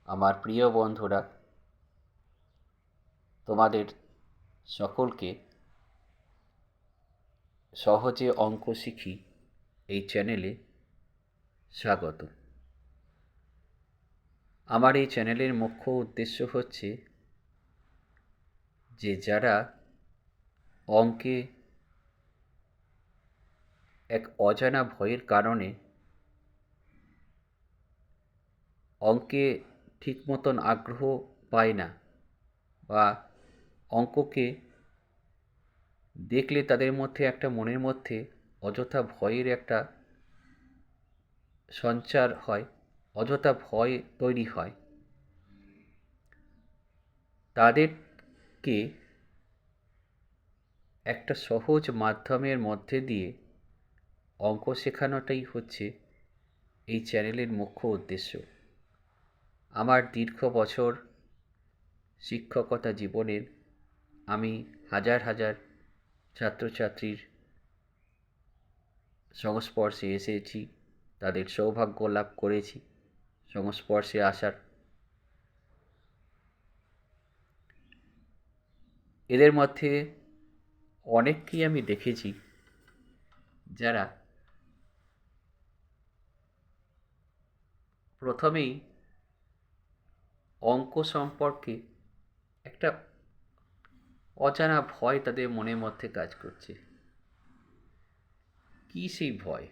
আমার প্রিয় বন্ধুরা, তোমাদের সকলকে সহজে অঙ্ক শিখি এই চ্যানেলে স্বাগত। আমার এই চ্যানেলের মুখ্য উদ্দেশ্য হচ্ছে যে যারা অঙ্কে এক অজানা ভয়ের কারণে অঙ্কে ঠিক মতন আগ্রহ পায় না বা অঙ্ককে দেখলে তাদের মধ্যে একটা মনের মধ্যে অযথা ভয়ের একটা সঞ্চার হয়, অযথা ভয় তৈরি হয়, তাদেরকে একটা সহজ মাধ্যমের মধ্যে দিয়ে অঙ্ক শেখানোটাই হচ্ছে এই চ্যানেলের মুখ্য উদ্দেশ্য। আমার দীর্ঘ বছর শিক্ষকতা জীবনের আমি হাজার হাজার ছাত্রছাত্রীর সংস্পর্শে এসেছি, তাদের সৌভাগ্য লাভ করেছি সংস্পর্শে আসার। এদের মধ্যে অনেককেই আমি দেখেছি যারা প্রথমেই অঙ্ক সম্পর্কে একটা অজানা ভয় তাদের মনের মধ্যে কাজ করছে। কী সেই ভয়?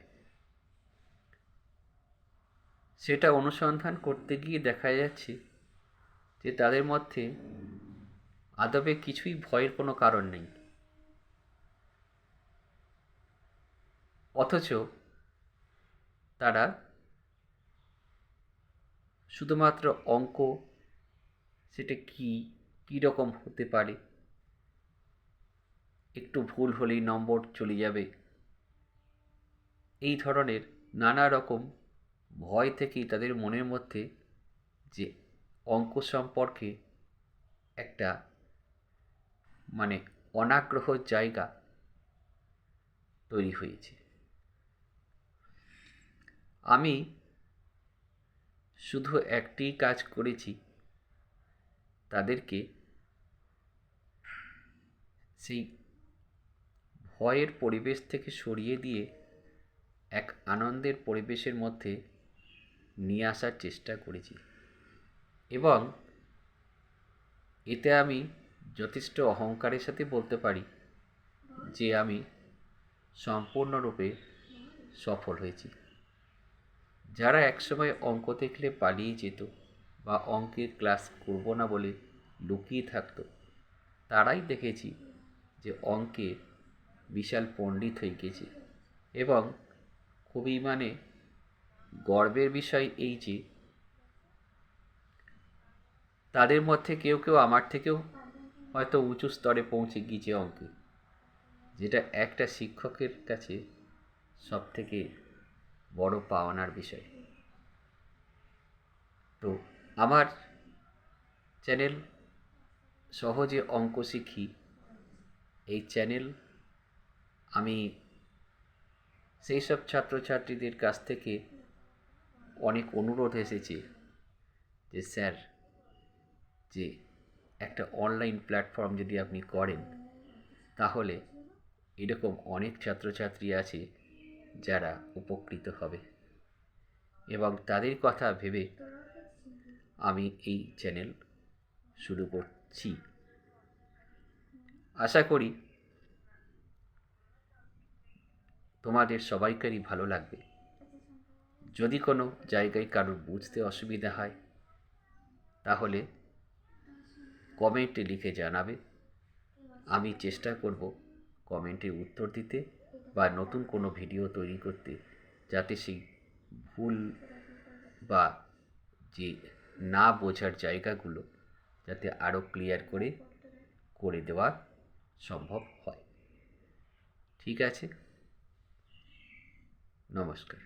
সেটা অনুসন্ধান করতে গিয়ে দেখা যাচ্ছে যে তাদের মধ্যে আদবে কিছুই ভয়ের কোনো কারণ নেই, অথচ তারা শুধুমাত্র অঙ্ক, সেটা কী রকম হতে পারে, একটু ভুল হলেই নম্বর চলে যাবে, এই ধরনের নানা রকম ভয় থেকেই তাদের মনের মধ্যে যে অঙ্ক সম্পর্কে একটা অনাগ্রহর জায়গা তৈরি হয়েছে। আমি শুধু একটি কাজ করেছি, তাদেরকে সেই ভয়ের পরিবেশ থেকে সরিয়ে দিয়ে এক আনন্দের পরিবেশের মধ্যে নিয়ে আসার চেষ্টা করেছি, এবং এতে আমি যথেষ্ট অহংকারের সাথে বলতে পারি যে আমি সম্পূর্ণরূপে সফল হয়েছি। যারা একসময় অঙ্ক দেখলে পালিয়ে যেত বা অঙ্কের ক্লাস করব না বলে লুকিয়ে থাকতো, তারাই দেখেছি যে অঙ্কে বিশাল পণ্ডিত হয়ে গেছে। এবং খুবই গর্বের বিষয় এই যে তাদের মধ্যে কেউ কেউ আমার থেকেও হয়তো উঁচু স্তরে পৌঁছে গিয়েছে অঙ্কে, যেটা একটা শিক্ষকের কাছে সবথেকে বড় পাওনার বিষয়। তো আমার চ্যানেল সহজে অঙ্ক শিখি, এই চ্যানেল আমি সেই সব ছাত্রছাত্রীদের কাছ থেকে অনেক অনুরোধ এসেছে যে স্যার, যে একটা অনলাইন প্ল্যাটফর্ম যদি আপনি করেন তাহলে এরকম অনেক ছাত্রছাত্রী আছে যারা উপকৃত হবে, এবং তাদের কথা ভেবে আমি এই চ্যানেল শুরু করছি। আশা করি তোমাদের সবাইকারই ভালো লাগবে। যদি কোনো জায়গায় কারোর বুঝতে অসুবিধা হয় তাহলে কমেন্টে লিখে জানাবে, আমি চেষ্টা করব কমেন্টে উত্তর দিতে বা নতুন কোনো ভিডিও তৈরি করতে, যাতে সেই ভুল বা যে না বোঝার জায়গাগুলো যাতে আরও ক্লিয়ার করে দেওয়া সম্ভব হয়। ঠিক আছে, নমস্কার।